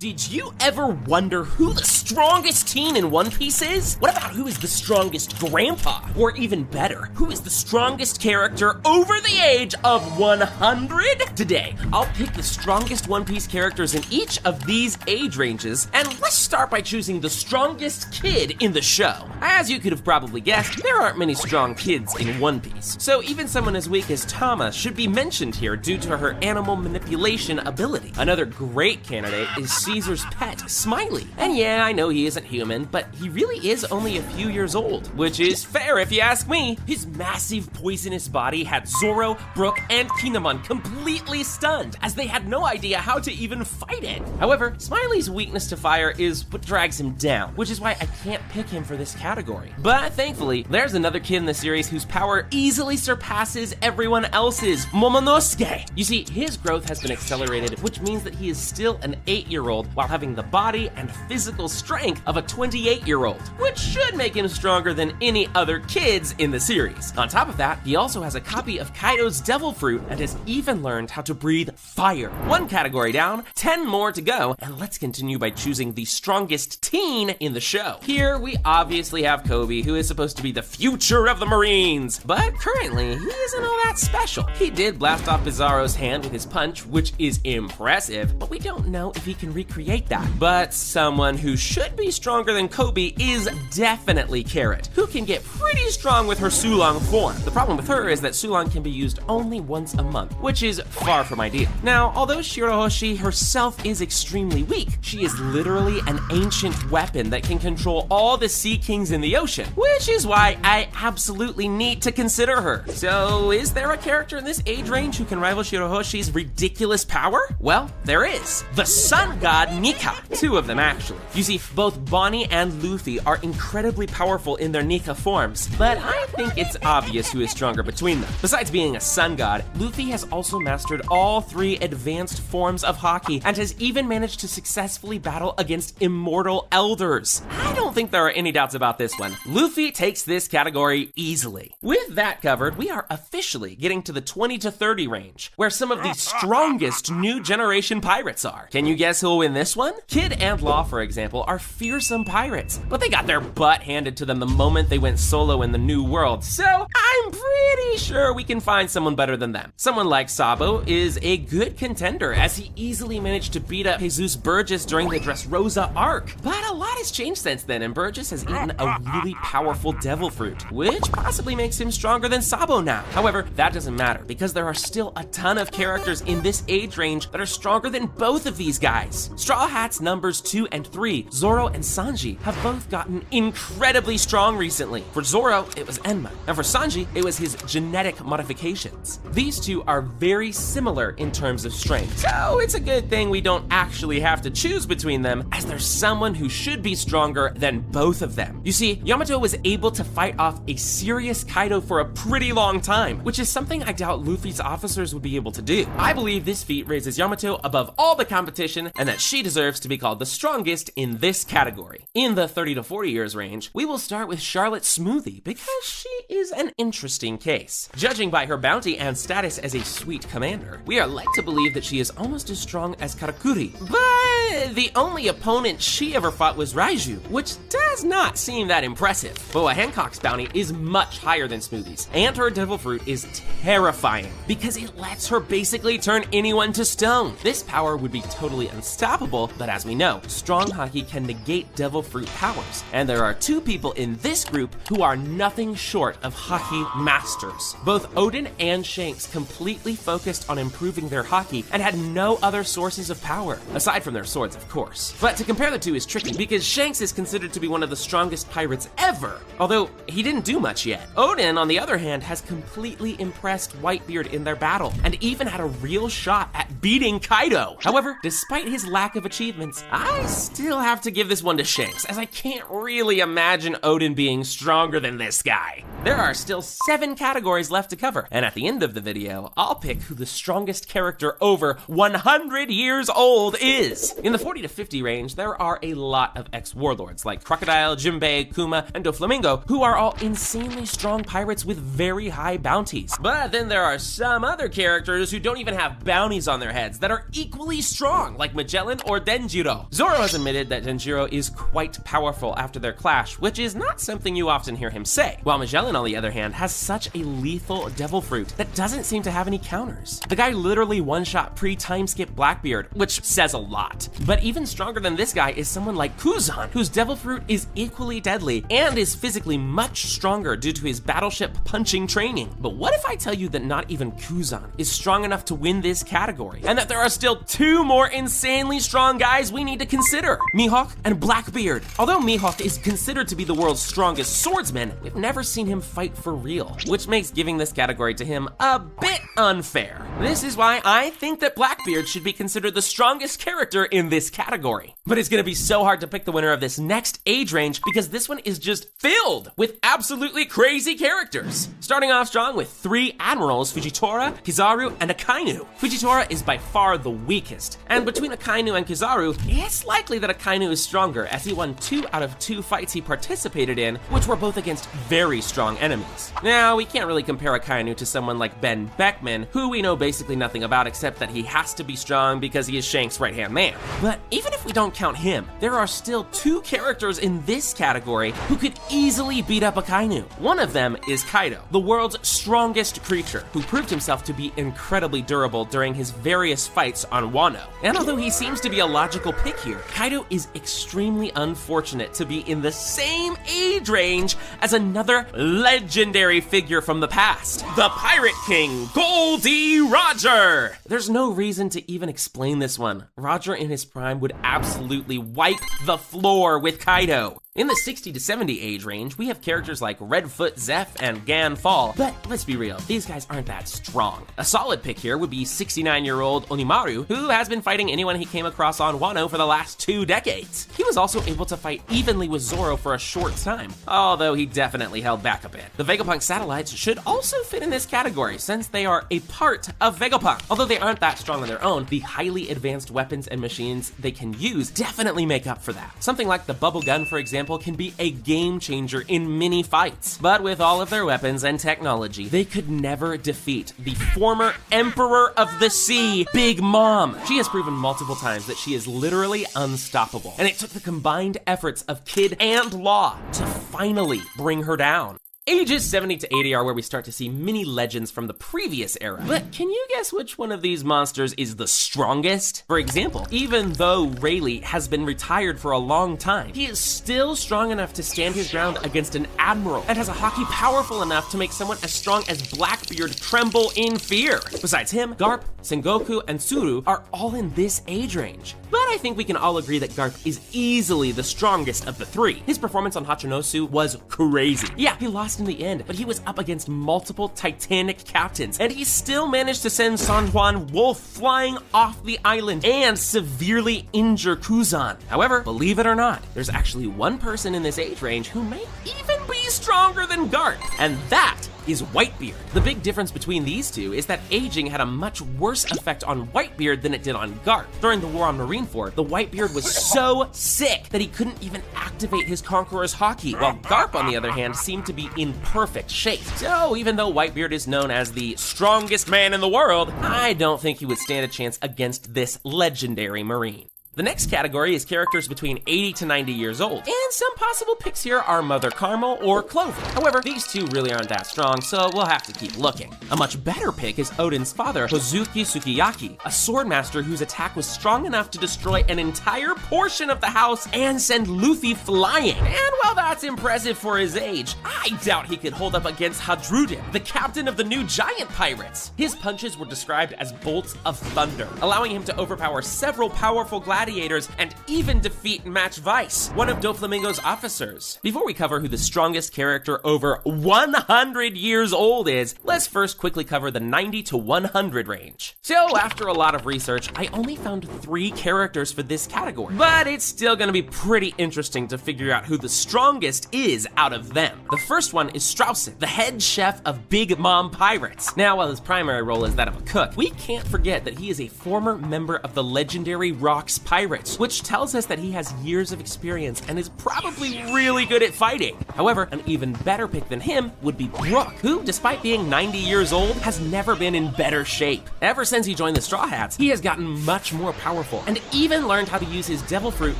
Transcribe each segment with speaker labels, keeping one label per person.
Speaker 1: Did you ever wonder who the strongest teen in One Piece is? What about who is the strongest grandpa? Or even better, who is the strongest character over the age of 100? Today, I'll pick the strongest One Piece characters in each of these age ranges, and let's start by choosing the strongest kid in the show. As you could have probably guessed, there aren't many strong kids in One Piece, so even someone as weak as Tama should be mentioned here due to her animal manipulation ability. Another great candidate is Caesar's pet, Smiley. And yeah, I know he isn't human, but he really is only a few years old, which is fair if you ask me. His massive poisonous body had Zoro, Brook, and Kinemon completely stunned, as they had no idea how to even fight it. However, Smiley's weakness to fire is what drags him down, which is why I can't pick him for this category. But thankfully, there's another kid in the series whose power easily surpasses everyone else's, Momonosuke. You see, his growth has been accelerated, which means that he is still an 8-year-old while having the body and physical strength of a 28-year-old, which should make him stronger than any other kids in the series. On top of that, he also has a copy of Kaido's Devil Fruit and has even learned how to breathe fire. One category down, 10 more to go, and let's continue by choosing the strongest teen in the show. Here, we obviously have Kobe, who is supposed to be the future of the Marines, but currently, he isn't all that special. He did blast off Bizarro's hand with his punch, which is impressive, but we don't know if he can recreate that. But someone who should be stronger than Kobe is definitely Carrot, who can get pretty strong with her Sulong form. The problem with her is that Sulong can be used only once a month, which is far from ideal. Now, although Shirahoshi herself is extremely weak, she is literally an ancient weapon that can control all the sea kings in the ocean, which is why I absolutely need to consider her. So, is there a character in this age range who can rival Shirahoshi's ridiculous power? Well, there is. The sun god Nika. Two of them, actually. You see, both Bonnie and Luffy are incredibly powerful in their Nika forms, but I think it's obvious who is stronger between them. Besides being a sun god, Luffy has also mastered all 3 advanced forms of Haki and has even managed to successfully battle against immortal elders. I don't think there are any doubts about this one. Luffy takes this category easily. With that covered, we are officially getting to the 20 to 30 range, where some of the strongest new generation pirates are. Can you guess who'll win this one? Kid and Law, for example, are fearsome pirates, but they got their butt handed to them the moment they went solo in the New World, so I'm pretty sure we can find someone better than them. Someone like Sabo is a good contender, as he easily managed to beat up Jesus Burgess during the Dressrosa arc. But a lot has changed since then, and Burgess has eaten a really powerful devil fruit, which possibly makes him stronger than Sabo now. However, that doesn't matter, because there are still a ton of characters in this age range that are stronger than both of these guys. Straw Hat's numbers 2 and 3, Zoro and Sanji, have both gotten incredibly strong recently. For Zoro, it was Enma, and for Sanji, it was his genetic modifications. These two are very similar in terms of strength, so it's a good thing we don't actually have to choose between them, as there's someone who should be stronger than both of them. You see, Yamato was able to fight off a serious Kaido for a pretty long time, which is something I doubt Luffy's officers would be able to do. I believe this feat raises Yamato above all the competition, and that she deserves to be called the strongest in this category. In the 30 to 40 years range, we will start with Charlotte Smoothie, because she is an interesting case. Judging by her bounty and status as a sweet commander, we are led to believe that she is almost as strong as Karakuri, but the only opponent she ever fought was Raiju, which does not seem that impressive. Boa Hancock's bounty is much higher than Smoothie's, and her devil fruit is terrifying, because it lets her basically turn anyone to stone. This power would be totally unstoppable, but as we know, strong Haki can negate devil fruit powers, and there are 2 people in this group who are nothing short of Haki masters. Both Odin and Shanks completely focused on improving their Haki and had no other sources of power, aside from their swords, of course. But to compare the two is tricky, because Shanks is considered to be one of the strongest pirates ever, although he didn't do much yet. Odin, on the other hand, has completely impressed Whitebeard in their battle, and even had a real shot at beating Kaido. However, despite his lack of achievements, I still have to give this one to Shanks, as I can't really imagine Odin being stronger than this guy. There are still 7 categories left to cover, and at the end of the video, I'll pick who the strongest character over 100 years old is. In In the 40 to 50 range, there are a lot of ex-warlords like Crocodile, Jinbei, Kuma, and Doflamingo, who are all insanely strong pirates with very high bounties. But then there are some other characters who don't even have bounties on their heads that are equally strong, like Magellan or Denjiro. Zoro has admitted that Denjiro is quite powerful after their clash, which is not something you often hear him say, while Magellan, on the other hand, has such a lethal devil fruit that doesn't seem to have any counters. The guy literally one-shot pre-time skip Blackbeard, which says a lot. But even stronger than this guy is someone like Kuzan, whose devil fruit is equally deadly and is physically much stronger due to his battleship punching training. But what if I tell you that not even Kuzan is strong enough to win this category, and that there are still two more insanely strong guys we need to consider, Mihawk and Blackbeard. Although Mihawk is considered to be the world's strongest swordsman, we've never seen him fight for real, which makes giving this category to him a bit unfair. This is why I think that Blackbeard should be considered the strongest character in this category. But it's gonna be so hard to pick the winner of this next age range because this one is just filled with absolutely crazy characters. Starting off strong with 3 admirals, Fujitora, Kizaru, and Akainu. Fujitora is by far the weakest, and between Akainu and Kizaru, it's likely that Akainu is stronger as he won 2 out of 2 fights he participated in, which were both against very strong enemies. Now, we can't really compare Akainu to someone like Ben Beckman, who we know basically nothing about except that he has to be strong because he is Shank's right-hand man. But even if we don't count him, there are still 2 characters in this category who could easily beat up Akainu. One of them is Kaido, the world's strongest creature, who proved himself to be incredibly durable during his various fights on Wano. And although he seems to be a logical pick here, Kaido is extremely unfortunate to be in the same age range as another legendary figure from the past, the Pirate King, Goldie Roger! There's no reason to even explain this one. Roger in his prime would absolutely wipe the floor with Kaido. In the 60 to 70 age range, we have characters like Redfoot Zeph and Gan Fall, but let's be real, these guys aren't that strong. A solid pick here would be 69-year-old Onimaru, who has been fighting anyone he came across on Wano for the last 2 decades. He was also able to fight evenly with Zoro for a short time, although he definitely held back a bit. The Vegapunk satellites should also fit in this category since they are a part of Vegapunk. Although they aren't that strong on their own, the highly advanced weapons and machines they can use definitely make up for that. Something like the bubble gun, for example, can be a game changer in many fights. But with all of their weapons and technology, they could never defeat the former Emperor of the Sea, Big Mom. She has proven multiple times that she is literally unstoppable, and it took the combined efforts of Kid and Law to finally bring her down. Ages 70 to 80 are where we start to see mini legends from the previous era. But can you guess which one of these monsters is the strongest? For example, even though Rayleigh has been retired for a long time, he is still strong enough to stand his ground against an admiral and has a haki powerful enough to make someone as strong as Blackbeard tremble in fear. Besides him, Garp, Sengoku, and Tsuru are all in this age range. But I think we can all agree that Garp is easily the strongest of the 3. His performance on Hachinosu was crazy. Yeah, he lost in the end, but he was up against multiple Titanic captains, and he still managed to send San Juan Wolf flying off the island and severely injure Kuzan. However, believe it or not, there's actually one person in this age range who may even be stronger than Garp, and that is Whitebeard. The big difference between these two is that aging had a much worse effect on Whitebeard than it did on Garp. During the war on Marineford, the Whitebeard was so sick that he couldn't even activate his Conqueror's Haki, while Garp, on the other hand, seemed to be in perfect shape. So even though Whitebeard is known as the strongest man in the world, I don't think he would stand a chance against this legendary Marine. The next category is characters between 80 to 90 years old, and some possible picks here are Mother Carmel or Clover. However, these two really aren't that strong, so we'll have to keep looking. A much better pick is Odin's father, Hozuki Sukiyaki, a swordmaster whose attack was strong enough to destroy an entire portion of the house and send Luffy flying. And while that's impressive for his age, I doubt he could hold up against Hadrudin, the captain of the new giant pirates. His punches were described as bolts of thunder, allowing him to overpower several powerful gladiators and even defeat Match Vice, one of Doflamingo's officers. Before we cover who the strongest character over 100 years old is, let's first quickly cover the 90 to 100 range. So after a lot of research, I only found 3 characters for this category, but it's still gonna be pretty interesting to figure out who the strongest is out of them. The first one is Straussen, the head chef of Big Mom Pirates. Now, while his primary role is that of a cook, we can't forget that he is a former member of the legendary Rocks pirates, which tells us that he has years of experience and is probably really good at fighting. However, an even better pick than him would be Brook, who, despite being 90 years old, has never been in better shape. Ever since he joined the Straw Hats, he has gotten much more powerful and even learned how to use his devil fruit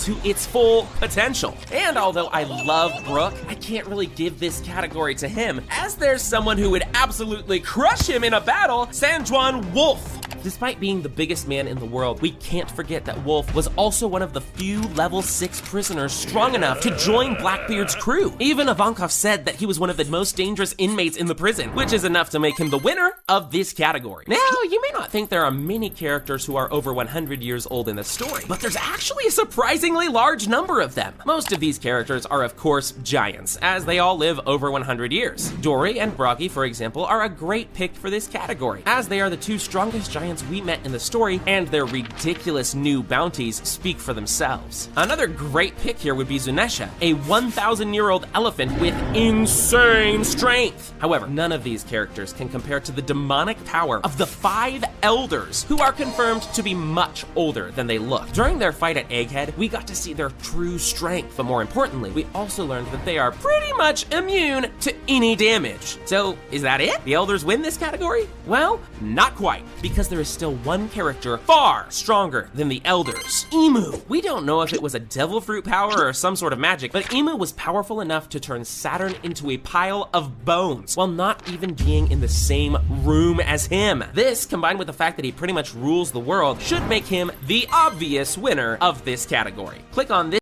Speaker 1: to its full potential. And although I love Brook, I can't really give this category to him, as there's someone who would absolutely crush him in a battle, San Juan Wolf. Despite being the biggest man in the world, we can't forget that Wolf was also one of the few level 6 prisoners strong enough to join Blackbeard's crew. Even Ivankov said that he was one of the most dangerous inmates in the prison, which is enough to make him the winner of this category. Now, you may not think there are many characters who are over 100 years old in the story, but there's actually a surprisingly large number of them. Most of these characters are, of course, giants, as they all live over 100 years. Dory and Bragi, for example, are a great pick for this category, as they are the two strongest giants we met in the story, and their ridiculous new bounties speak for themselves. Another great pick here would be Zunesha, a 1,000-year-old elephant with insane strength. However, none of these characters can compare to the demonic power of the 5 elders, who are confirmed to be much older than they look. During their fight at Egghead, we got to see their true strength, but more importantly, we also learned that they are pretty much immune to any damage. So, is that it? The elders win this category? Well, not quite, because there is still one character far stronger than the elders: Emu. We don't know if it was a devil fruit power or some sort of magic, but Emu was powerful enough to turn Saturn into a pile of bones while not even being in the same room as him. This, combined with the fact that he pretty much rules the world, should make him the obvious winner of this category. Click on this